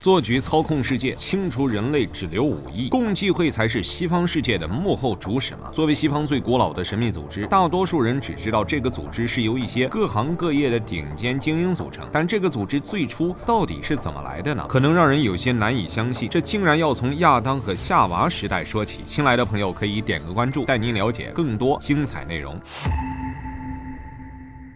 做局操控世界，清除人类只留5亿，共济会才是西方世界的幕后主使吗？作为西方最古老的神秘组织，大多数人只知道这个组织是由一些各行各业的顶尖精英组成，但这个组织最初到底是怎么来的呢？可能让人有些难以相信，这竟然要从亚当和夏娃时代说起。新来的朋友可以点个关注，带您了解更多精彩内容。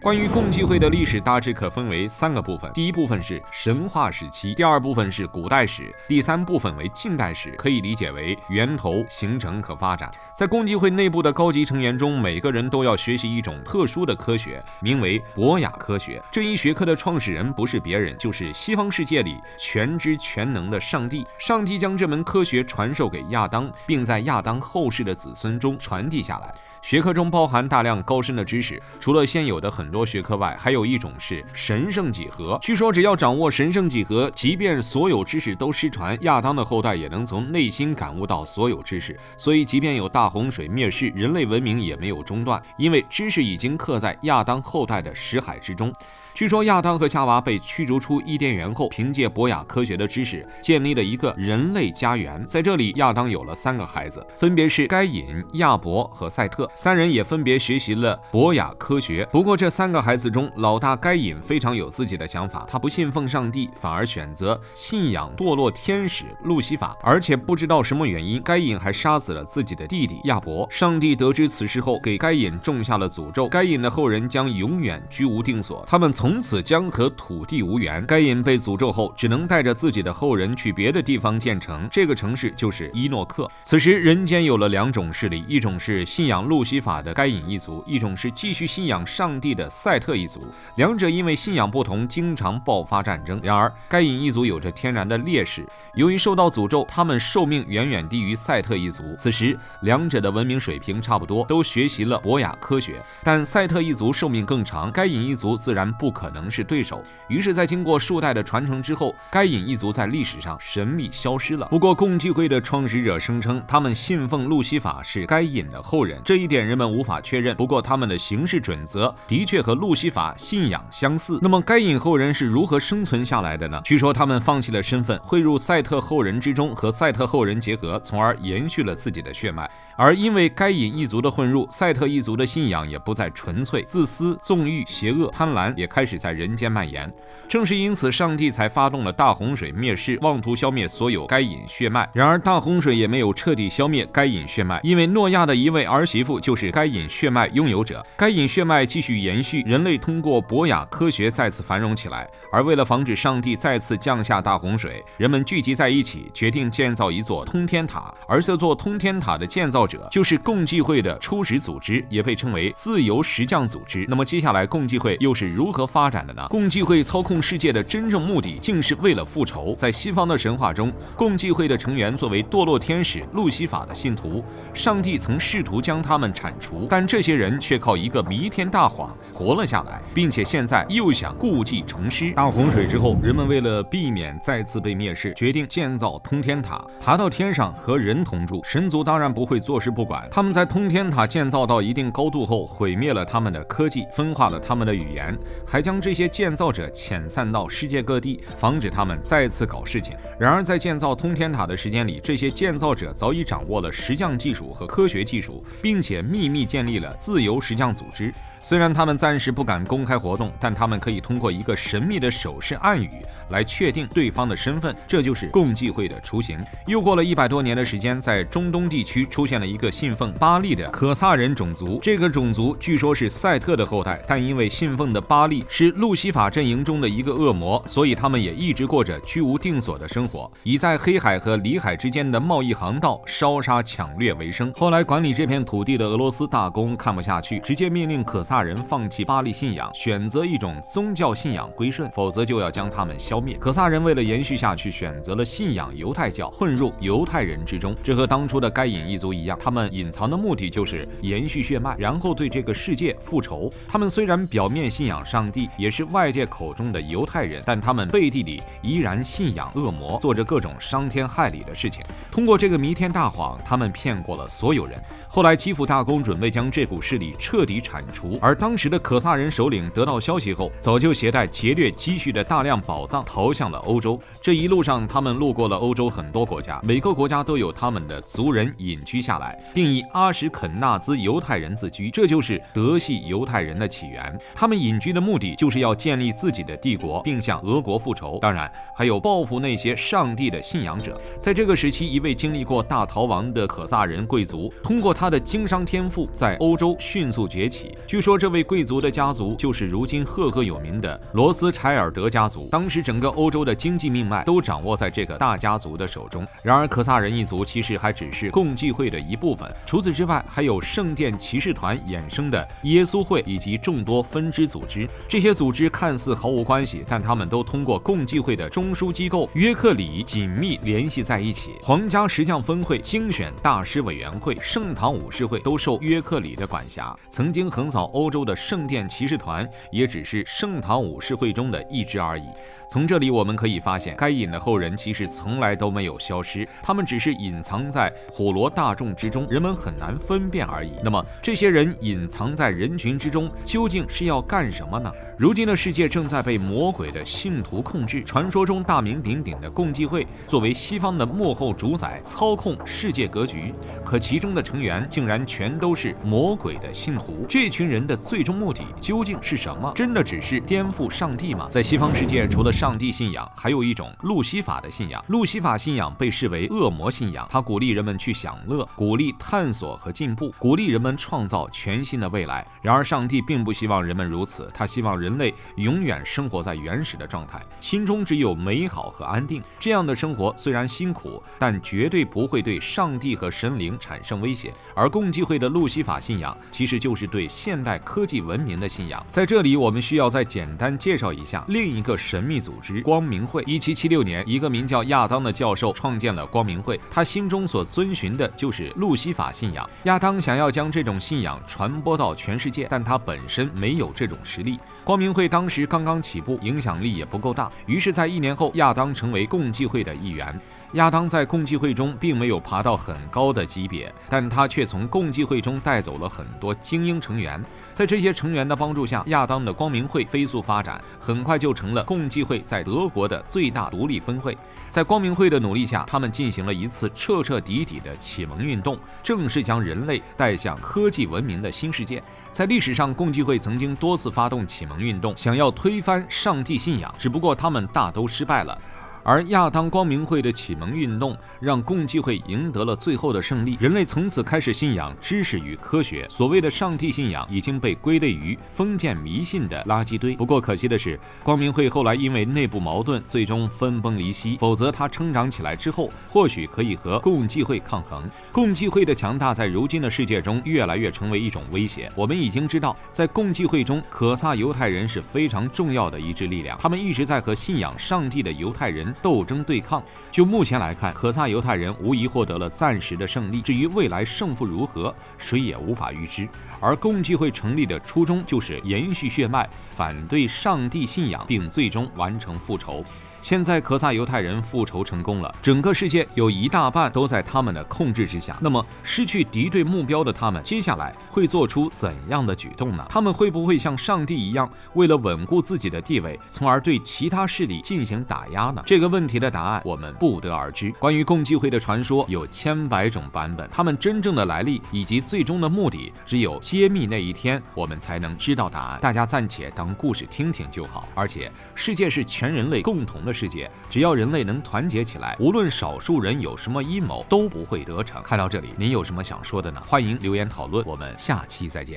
关于共济会的历史大致可分为3个部分，第一部分是神话时期，第二部分是古代史，第三部分为近代史，可以理解为源头、形成和发展。在共济会内部的高级成员中，每个人都要学习一种特殊的科学，名为博雅科学。这一学科的创始人不是别人，就是西方世界里全知全能的上帝。上帝将这门科学传授给亚当，并在亚当后世的子孙中传递下来。学科中包含大量高深的知识，除了现有的很多学科外，还有一种是神圣几何。据说只要掌握神圣几何，即便所有知识都失传，亚当的后代也能从内心感悟到所有知识。所以即便有大洪水灭世，人类文明也没有中断，因为知识已经刻在亚当后代的识海之中。据说亚当和夏娃被驱逐出伊甸园后，凭借博雅科学的知识，建立了一个人类家园。在这里，亚当有了3个孩子，分别是该隐、亚伯和赛特。3人也分别学习了博雅科学。不过这3个孩子中，老大该隐非常有自己的想法，他不信奉上帝，反而选择信仰堕落天使路西法，而且不知道什么原因，该隐还杀死了自己的弟弟亚伯。上帝得知此事后，给该隐种下了诅咒，该隐的后人将永远居无定所，他们从此将和土地无缘。该隐被诅咒后，只能带着自己的后人去别的地方建城，这个城市就是伊诺克。此时人间有了2种势力，一种是信仰路西法的该隐一族，一种是继续信仰上帝的赛特一族。两者因为信仰不同，经常爆发战争。然而该隐一族有着天然的劣势，由于受到诅咒，他们寿命远远低于赛特一族。此时两者的文明水平差不多，都学习了博雅科学，但赛特一族寿命更长，该隐一族自然不可能是对手。于是在经过数代的传承之后，该隐一族在历史上神秘消失了。不过共济会的创始者声称，他们信奉路西法，是该隐的后人，这一点人们无法确认。不过他们的行事准则的确和路西法信仰相似。那么该隐后人是如何生存下来的呢？据说他们放弃了身份，汇入赛特后人之中，和赛特后人结合，从而延续了自己的血脉。而因为该隐一族的混入，赛特一族的信仰也不再纯粹，自私、纵欲、邪恶、贪婪也开始在人间蔓延。正是因此，上帝才发动了大洪水灭世，妄图消灭所有该隐血脉。然而大洪水也没有彻底消灭该隐血脉，因为诺亚的一位儿媳妇就是该隐血脉拥有者。该隐血脉继续延续，人类通过博雅科学再次繁荣起来。而为了防止上帝再次降下大洪水，人们聚集在一起，决定建造一座通天塔。而这座通天塔的建造者就是共济会的初始组织，也被称为自由石匠组织。那么接下来共济会又是如何发展的呢？共济会操控世界的真正目的竟是为了复仇。在西方的神话中，共济会的成员作为堕落天使路西法的信徒，上帝曾试图将他们铲除，但这些人却靠一个弥天大谎活了下来，并且现在又想故技重施。大洪水之后，人们为了避免再次被灭世，决定建造通天塔，爬到天上和人同住。神族当然不会坐视不管，他们在通天塔建造到一定高度后，毁灭了他们的科技，分化了他们的语言，还将这些建造者遣散到世界各地，防止他们再次搞事情。然而在建造通天塔的时间里，这些建造者早已掌握了石匠技术和科学技术，并且秘密建立了自由石匠组织。虽然他们暂时不敢公开活动，但他们可以通过一个神秘的手势暗语来确定对方的身份，这就是共济会的雏形。又过了100多年的时间，在中东地区出现了一个信奉巴利的可萨人种族。这个种族据说是赛特的后代，但因为信奉的巴利是路西法阵营中的一个恶魔，所以他们也一直过着居无定所的生活，以在黑海和里海之间的贸易航道烧杀抢掠为生。后来管理这片土地的俄罗斯大公看不下去，直接命令可萨人放弃巴利信仰，选择一种宗教信仰归顺，否则就要将他们消灭。可萨人为了延续下去，选择了信仰犹太教，混入犹太人之中。这和当初的该隐一族一样，他们隐藏的目的就是延续血脉，然后对这个世界复仇。他们虽然表面信仰上帝，也是外界口中的犹太人，但他们背地里依然信仰恶魔，做着各种伤天害理的事情。通过这个弥天大谎，他们骗过了所有人。后来基辅大公准备将这股势力彻底铲除，而当时的可萨人首领得到消息后，早就携带劫掠积蓄的大量宝藏逃向了欧洲。这一路上，他们路过了欧洲很多国家，每个国家都有他们的族人隐居下来，并以阿什肯纳兹犹太人自居，这就是德系犹太人的起源。他们隐居的目的就是要建立自己的帝国，并向俄国复仇，当然还有报复那些上帝的信仰者。在这个时期，一位经历过大逃亡的可萨人贵族，通过他的经商天赋，在欧洲迅速崛起。据说这位贵族的家族就是如今赫赫有名的罗斯柴尔德家族，当时整个欧洲的经济命脉都掌握在这个大家族的手中。然而可萨人一族其实还只是共济会的一部分，除此之外还有圣殿骑士团衍生的耶稣会以及众多分支组织。这些组织看似毫无关系，但他们都通过共济会的中枢机构约克里紧密联系在一起。皇家石匠分会、精选大师委员会、圣堂武士会都受约克里的管辖。曾经横扫欧洲的圣殿骑士团也只是圣堂武士会中的一支而已。从这里我们可以发现，该隐的后人其实从来都没有消失，他们只是隐藏在普罗大众之中，人们很难分辨而已。那么这些人隐藏在人群之中，究竟是要干什么呢？如今的世界正在被魔鬼的信徒控制，传说中大名鼎鼎的共济会作为西方的幕后主宰，操控世界格局，可其中的成员竟然全都是魔鬼的信徒。这群人的最终目的究竟是什么？真的只是颠覆上帝吗？在西方世界，除了上帝信仰，还有一种路西法的信仰。路西法信仰被视为恶魔信仰，它鼓励人们去享乐，鼓励探索和进步，鼓励人们创造全新的未来。然而上帝并不希望人们如此，他希望人类永远生活在原始的状态，心中只有美好和安定。这样的生活虽然辛苦，但绝对不会对上帝和神灵产生威胁。而共济会的路西法信仰其实就是对现代科技文明的信仰。在这里我们需要再简单介绍一下另一个神秘组织光明会。1776年，一个名叫亚当的教授创建了光明会，他心中所遵循的就是路西法信仰。亚当想要将这种信仰传播到全世界，但他本身没有这种实力。光明会当时刚刚起步，影响力也不够大，于是在1年后，亚当成为共济会的一员。亚当在共济会中并没有爬到很高的级别，但他却从共济会中带走了很多精英成员。在这些成员的帮助下，亚当的光明会飞速发展，很快就成了共济会在德国的最大独立分会。在光明会的努力下，他们进行了一次彻彻底底的启蒙运动，正式将人类带向科技文明的新世界。在历史上，共济会曾经多次发动启蒙运动，想要推翻上帝信仰，只不过他们大都失败了。而亚当光明会的启蒙运动让共济会赢得了最后的胜利，人类从此开始信仰知识与科学，所谓的上帝信仰已经被归类于封建迷信的垃圾堆。不过可惜的是，光明会后来因为内部矛盾最终分崩离析，否则它成长起来之后或许可以和共济会抗衡。共济会的强大在如今的世界中越来越成为一种威胁。我们已经知道，在共济会中，可萨犹太人是非常重要的一支力量，他们一直在和信仰上帝的犹太人斗争对抗。就目前来看，可萨犹太人无疑获得了暂时的胜利，至于未来胜负如何，谁也无法预知。而共济会成立的初衷就是延续血脉，反对上帝信仰，并最终完成复仇。现在可萨犹太人复仇成功了，整个世界有一大半都在他们的控制之下。那么失去敌对目标的他们，接下来会做出怎样的举动呢？他们会不会像上帝一样，为了稳固自己的地位，从而对其他势力进行打压呢？这个问题的答案我们不得而知。关于共济会的传说有千百种版本，他们真正的来历以及最终的目的，只有揭秘那一天，我们才能知道答案。大家暂且当故事听听就好。而且世界是全人类共同的世界，只要人类能团结起来，无论少数人有什么阴谋，都不会得逞。看到这里，您有什么想说的呢？欢迎留言讨论，我们下期再见。